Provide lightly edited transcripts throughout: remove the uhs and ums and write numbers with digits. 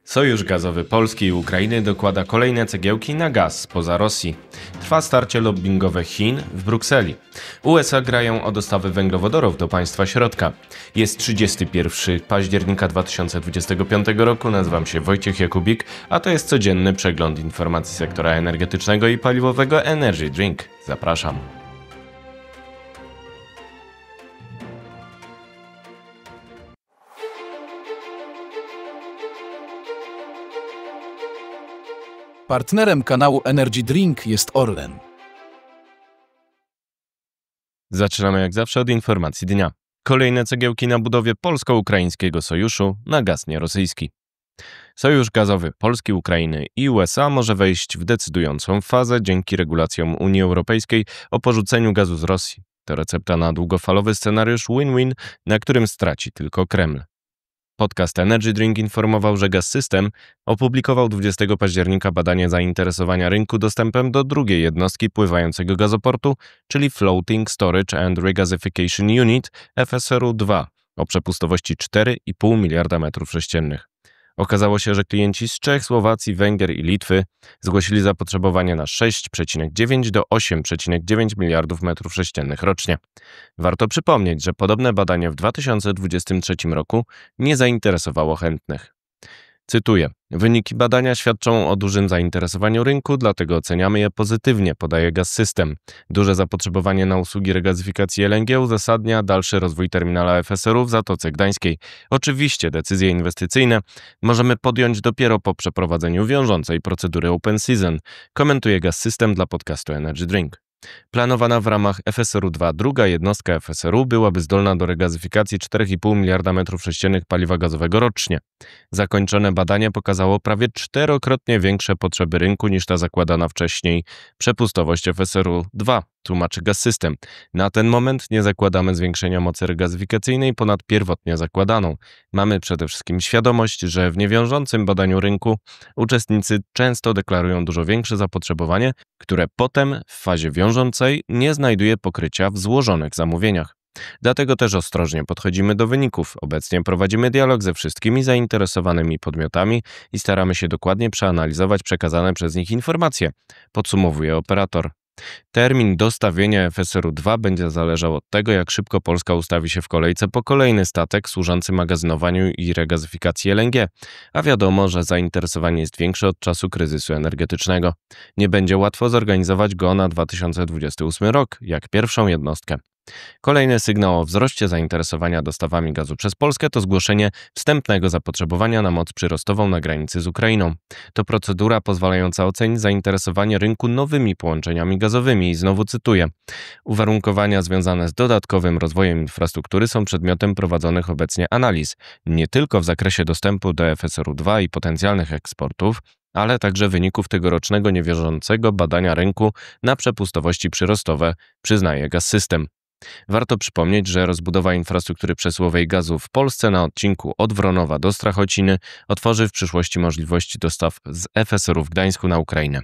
Sojusz gazowy Polski i Ukrainy dokłada kolejne cegiełki na gaz spoza Rosji. Trwa starcie lobbingowe Chin w Brukseli. USA grają o dostawy węglowodorów do państwa środka. Jest 31 października 2025 roku, nazywam się Wojciech Jakubik, a to jest codzienny przegląd informacji sektora energetycznego i paliwowego Energy Drink. Zapraszam. Partnerem kanału Energy Drink jest Orlen. Zaczynamy jak zawsze od informacji dnia. Kolejne cegiełki na budowie polsko-ukraińskiego sojuszu na gaz nierosyjski. Sojusz gazowy Polski, Ukrainy i USA może wejść w decydującą fazę dzięki regulacjom Unii Europejskiej o porzuceniu gazu z Rosji. To recepta na długofalowy scenariusz win-win, na którym straci tylko Kreml. Podcast Energy Drink informował, że Gaz-System opublikował 20 października badanie zainteresowania rynku dostępem do drugiej jednostki pływającego gazoportu, czyli Floating Storage and Regasification Unit FSRU-2 o przepustowości 4,5 miliarda metrów sześciennych. Okazało się, że klienci z Czech, Słowacji, Węgier i Litwy zgłosili zapotrzebowanie na 6,9 do 8,9 miliardów metrów sześciennych rocznie. Warto przypomnieć, że podobne badanie w 2023 roku nie zainteresowało chętnych. Cytuję: wyniki badania świadczą o dużym zainteresowaniu rynku, dlatego oceniamy je pozytywnie, podaje Gaz-System. Duże zapotrzebowanie na usługi regazyfikacji LNG uzasadnia dalszy rozwój terminala FSRU w Zatoce Gdańskiej. Oczywiście decyzje inwestycyjne możemy podjąć dopiero po przeprowadzeniu wiążącej procedury Open Season, komentuje Gaz-System dla podcastu Energy Drink. Planowana w ramach FSRU-2 druga jednostka FSRU byłaby zdolna do regazyfikacji 4,5 miliarda metrów sześciennych paliwa gazowego rocznie. Zakończone badanie pokazało prawie 4-krotnie większe potrzeby rynku niż ta zakładana wcześniej przepustowość FSRU-2, tłumaczy Gaz-System. Na ten moment nie zakładamy zwiększenia mocy regazyfikacyjnej ponad pierwotnie zakładaną. Mamy przede wszystkim świadomość, że w niewiążącym badaniu rynku uczestnicy często deklarują dużo większe zapotrzebowanie, które potem w fazie wiążącej nie znajduje pokrycia w złożonych zamówieniach. Dlatego też ostrożnie podchodzimy do wyników. Obecnie prowadzimy dialog ze wszystkimi zainteresowanymi podmiotami i staramy się dokładnie przeanalizować przekazane przez nich informacje, podsumowuje operator. Termin dostawienia FSRU-2 będzie zależał od tego, jak szybko Polska ustawi się w kolejce po kolejny statek służący magazynowaniu i regazyfikacji LNG, a wiadomo, że zainteresowanie jest większe od czasu kryzysu energetycznego. Nie będzie łatwo zorganizować go na 2028 rok, jak pierwszą jednostkę. Kolejny sygnał o wzroście zainteresowania dostawami gazu przez Polskę to zgłoszenie wstępnego zapotrzebowania na moc przyrostową na granicy z Ukrainą. To procedura pozwalająca ocenić zainteresowanie rynku nowymi połączeniami gazowymi i znowu cytuję: uwarunkowania związane z dodatkowym rozwojem infrastruktury są przedmiotem prowadzonych obecnie analiz, nie tylko w zakresie dostępu do FSRU-2 i potencjalnych eksportów, ale także wyników tegorocznego niewiążącego badania rynku na przepustowości przyrostowe, przyznaje Gaz-System. Warto przypomnieć, że rozbudowa infrastruktury przesyłowej gazu w Polsce na odcinku od Wronowa do Strachociny otworzy w przyszłości możliwości dostaw z FSRU w Gdańsku na Ukrainę.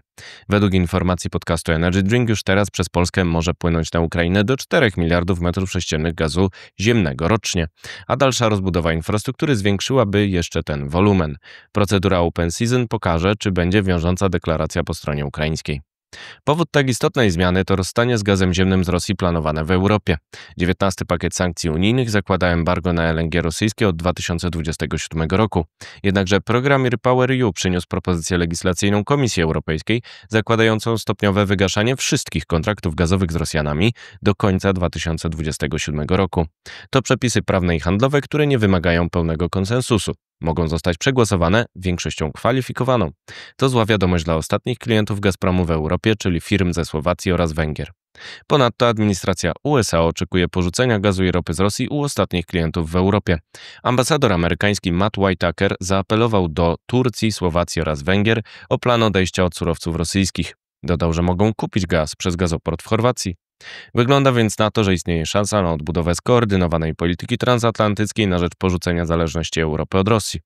Według informacji podcastu Energy Drink już teraz przez Polskę może płynąć na Ukrainę do 4 miliardów metrów sześciennych gazu ziemnego rocznie, a dalsza rozbudowa infrastruktury zwiększyłaby jeszcze ten wolumen. Procedura Open Season pokaże, czy będzie wiążąca deklaracja po stronie ukraińskiej. Powód tak istotnej zmiany to rozstanie z gazem ziemnym z Rosji planowane w Europie. 19 pakiet sankcji unijnych zakłada embargo na LNG rosyjskie od 2027 roku. Jednakże program REPowerEU przyniósł propozycję legislacyjną Komisji Europejskiej zakładającą stopniowe wygaszanie wszystkich kontraktów gazowych z Rosjanami do końca 2027 roku. To przepisy prawne i handlowe, które nie wymagają pełnego konsensusu. Mogą zostać przegłosowane większością kwalifikowaną. To zła wiadomość dla ostatnich klientów Gazpromu w Europie, czyli firm ze Słowacji oraz Węgier. Ponadto administracja USA oczekuje porzucenia gazu i ropy z Rosji u ostatnich klientów w Europie. Ambasador amerykański Matt Whitaker zaapelował do Turcji, Słowacji oraz Węgier o plan odejścia od surowców rosyjskich. Dodał, że mogą kupić gaz przez gazoport w Chorwacji. Wygląda więc na to, że istnieje szansa na odbudowę skoordynowanej polityki transatlantyckiej na rzecz porzucenia zależności Europy od Rosji.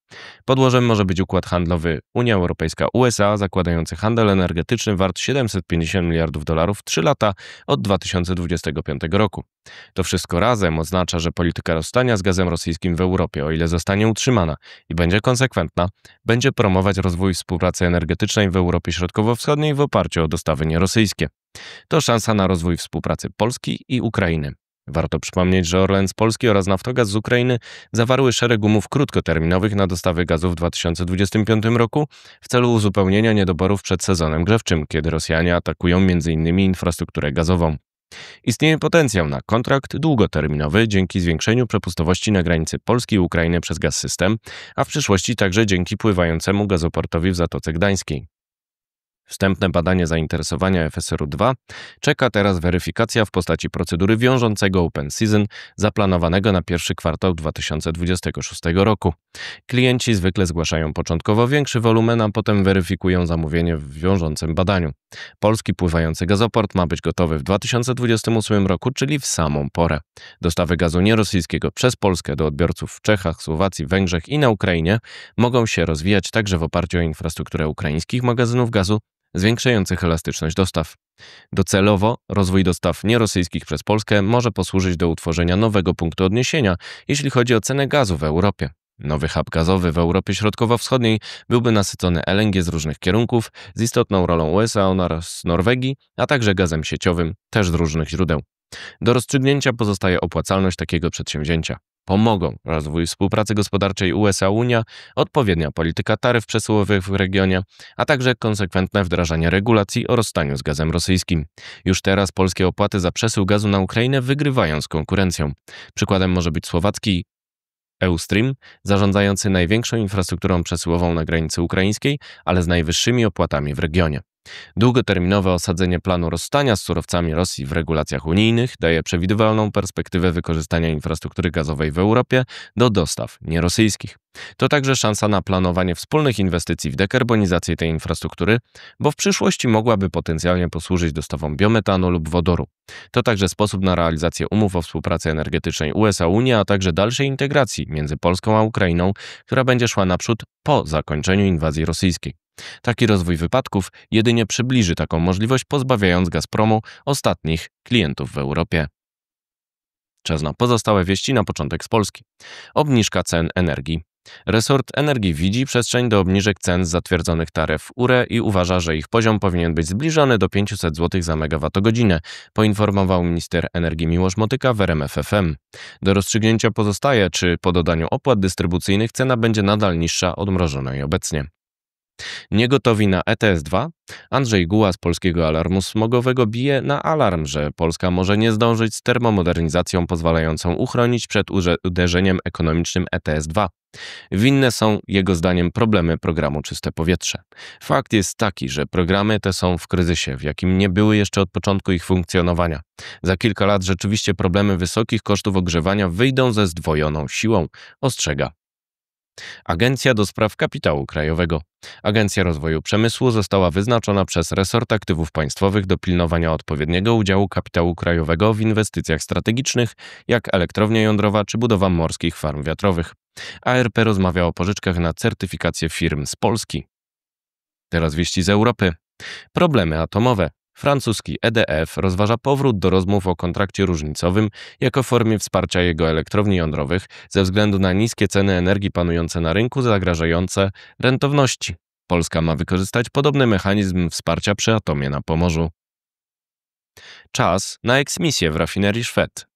Podłożem może być układ handlowy Unia Europejska-USA zakładający handel energetyczny wart $750 miliardów w 3 lata od 2025 roku. To wszystko razem oznacza, że polityka rozstania z gazem rosyjskim w Europie, o ile zostanie utrzymana i będzie konsekwentna, będzie promować rozwój współpracy energetycznej w Europie Środkowo-Wschodniej w oparciu o dostawy nierosyjskie. To szansa na rozwój współpracy Polski i Ukrainy. Warto przypomnieć, że Orlen z Polski oraz Naftogaz z Ukrainy zawarły szereg umów krótkoterminowych na dostawy gazu w 2025 roku w celu uzupełnienia niedoborów przed sezonem grzewczym, kiedy Rosjanie atakują m.in. infrastrukturę gazową. Istnieje potencjał na kontrakt długoterminowy dzięki zwiększeniu przepustowości na granicy Polski i Ukrainy przez Gaz-System, a w przyszłości także dzięki pływającemu gazoportowi w Zatoce Gdańskiej. Wstępne badanie zainteresowania FSRU-2 czeka teraz weryfikacja w postaci procedury wiążącego Open Season zaplanowanego na pierwszy kwartał 2026 roku. Klienci zwykle zgłaszają początkowo większy wolumen, a potem weryfikują zamówienie w wiążącym badaniu. Polski pływający gazoport ma być gotowy w 2028 roku, czyli w samą porę. Dostawy gazu nierosyjskiego przez Polskę do odbiorców w Czechach, Słowacji, Węgrzech i na Ukrainie mogą się rozwijać także w oparciu o infrastrukturę ukraińskich magazynów gazu, zwiększających elastyczność dostaw. Docelowo rozwój dostaw nierosyjskich przez Polskę może posłużyć do utworzenia nowego punktu odniesienia, jeśli chodzi o cenę gazu w Europie. Nowy hub gazowy w Europie Środkowo-Wschodniej byłby nasycony LNG z różnych kierunków, z istotną rolą USA oraz Norwegii, a także gazem sieciowym, też z różnych źródeł. Do rozstrzygnięcia pozostaje opłacalność takiego przedsięwzięcia. Pomogą rozwój współpracy gospodarczej USA-Unia, odpowiednia polityka taryf przesyłowych w regionie, a także konsekwentne wdrażanie regulacji o rozstaniu z gazem rosyjskim. Już teraz polskie opłaty za przesył gazu na Ukrainę wygrywają z konkurencją. Przykładem może być słowacki Eustream, zarządzający największą infrastrukturą przesyłową na granicy ukraińskiej, ale z najwyższymi opłatami w regionie. Długoterminowe osadzenie planu rozstania z surowcami Rosji w regulacjach unijnych daje przewidywalną perspektywę wykorzystania infrastruktury gazowej w Europie do dostaw nierosyjskich. To także szansa na planowanie wspólnych inwestycji w dekarbonizację tej infrastruktury, bo w przyszłości mogłaby potencjalnie posłużyć dostawom biometanu lub wodoru. To także sposób na realizację umów o współpracy energetycznej USA-Unia, a także dalszej integracji między Polską a Ukrainą, która będzie szła naprzód po zakończeniu inwazji rosyjskiej. Taki rozwój wypadków jedynie przybliży taką możliwość, pozbawiając Gazpromu ostatnich klientów w Europie. Czas na pozostałe wieści, na początek z Polski. Obniżka cen energii. Resort Energii widzi przestrzeń do obniżek cen z zatwierdzonych taryf URE i uważa, że ich poziom powinien być zbliżony do 500 zł za megawattogodzinę, poinformował minister energii Miłosz Motyka w RMF FM. Do rozstrzygnięcia pozostaje, czy po dodaniu opłat dystrybucyjnych cena będzie nadal niższa od mrożonej obecnie. Niegotowi na ETS-2? Andrzej Guła z Polskiego Alarmu Smogowego bije na alarm, że Polska może nie zdążyć z termomodernizacją pozwalającą uchronić przed uderzeniem ekonomicznym ETS-2. Winne są, jego zdaniem, problemy programu Czyste Powietrze. Fakt jest taki, że programy te są w kryzysie, w jakim nie były jeszcze od początku ich funkcjonowania. Za kilka lat rzeczywiście problemy wysokich kosztów ogrzewania wyjdą ze zdwojoną siłą, ostrzega. Agencja do Spraw Kapitału Krajowego. Agencja Rozwoju Przemysłu została wyznaczona przez resort aktywów państwowych do pilnowania odpowiedniego udziału kapitału krajowego w inwestycjach strategicznych, jak elektrownia jądrowa czy budowa morskich farm wiatrowych. ARP rozmawia o pożyczkach na certyfikację firm z Polski. Teraz wieści z Europy. Problemy atomowe. Francuski EDF rozważa powrót do rozmów o kontrakcie różnicowym jako formie wsparcia jego elektrowni jądrowych ze względu na niskie ceny energii panujące na rynku zagrażające rentowności. Polska ma wykorzystać podobny mechanizm wsparcia przy atomie na Pomorzu. Czas na eksmisję w rafinerii Schwedt.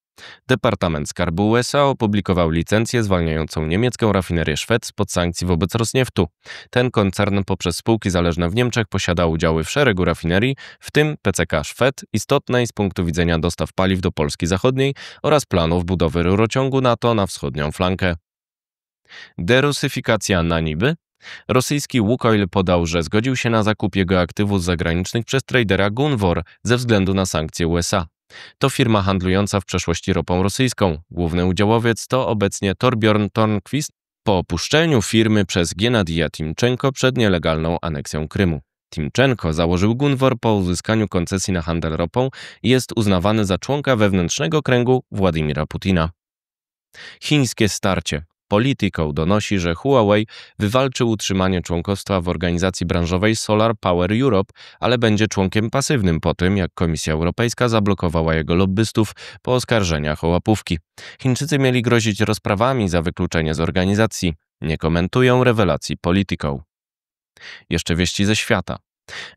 Departament Skarbu USA opublikował licencję zwalniającą niemiecką rafinerię Schwedt spod sankcji wobec Rosnieftu. Ten koncern poprzez spółki zależne w Niemczech posiada udziały w szeregu rafinerii, w tym PCK Schwedt, istotnej z punktu widzenia dostaw paliw do Polski Zachodniej oraz planów budowy rurociągu NATO na wschodnią flankę. Derusyfikacja na niby? Rosyjski Łukoil podał, że zgodził się na zakup jego aktywów zagranicznych przez tradera Gunvor ze względu na sankcje USA. To firma handlująca w przeszłości ropą rosyjską. Główny udziałowiec to obecnie Torbjorn Tornquist po opuszczeniu firmy przez Gennadija Timczenko przed nielegalną aneksją Krymu. Timczenko założył Gunvor po uzyskaniu koncesji na handel ropą i jest uznawany za członka wewnętrznego kręgu Władimira Putina. Chińskie starcie. Politico donosi, że Huawei wywalczył utrzymanie członkostwa w organizacji branżowej Solar Power Europe, ale będzie członkiem pasywnym po tym, jak Komisja Europejska zablokowała jego lobbystów po oskarżeniach o łapówki. Chińczycy mieli grozić rozprawami za wykluczenie z organizacji. Nie komentują rewelacji Politico. Jeszcze wieści ze świata.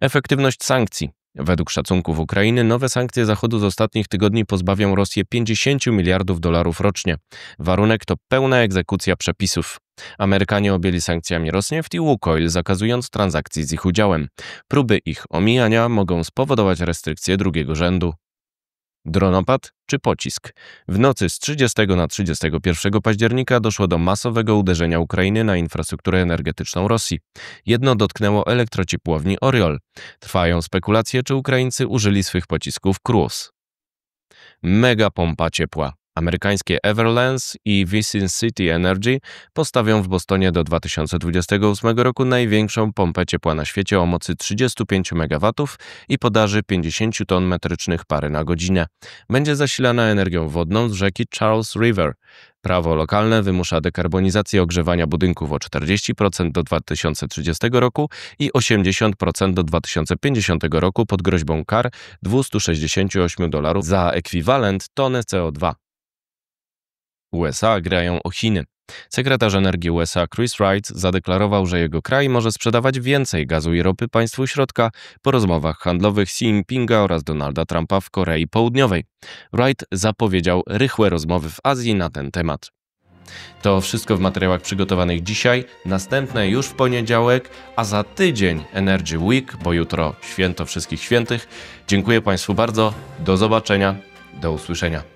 Efektywność sankcji. Według szacunków Ukrainy nowe sankcje Zachodu z ostatnich tygodni pozbawią Rosję 50 miliardów dolarów rocznie. Warunek to pełna egzekucja przepisów. Amerykanie objęli sankcjami Rosneft i Łukoil, zakazując transakcji z ich udziałem. Próby ich omijania mogą spowodować restrykcje drugiego rzędu. Dronopad czy pocisk? W nocy z 30 na 31 października doszło do masowego uderzenia Ukrainy na infrastrukturę energetyczną Rosji. Jedno dotknęło elektrociepłowni Oriol. Trwają spekulacje, czy Ukraińcy użyli swych pocisków Cruise. Mega pompa ciepła. Amerykańskie Everlance i Visin City Energy postawią w Bostonie do 2028 roku największą pompę ciepła na świecie o mocy 35 MW i podaży 50 ton metrycznych pary na godzinę. Będzie zasilana energią wodną z rzeki Charles River. Prawo lokalne wymusza dekarbonizację ogrzewania budynków o 40% do 2030 roku i 80% do 2050 roku pod groźbą kar $268 za ekwiwalent tony CO2. USA grają o Chiny. Sekretarz energii USA Chris Wright zadeklarował, że jego kraj może sprzedawać więcej gazu i ropy państwu środka po rozmowach handlowych Xi Jinpinga oraz Donalda Trumpa w Korei Południowej. Wright zapowiedział rychłe rozmowy w Azji na ten temat. To wszystko w materiałach przygotowanych dzisiaj, następne już w poniedziałek, a za tydzień Energy Week, bo jutro święto wszystkich świętych. Dziękuję Państwu bardzo, do zobaczenia, do usłyszenia.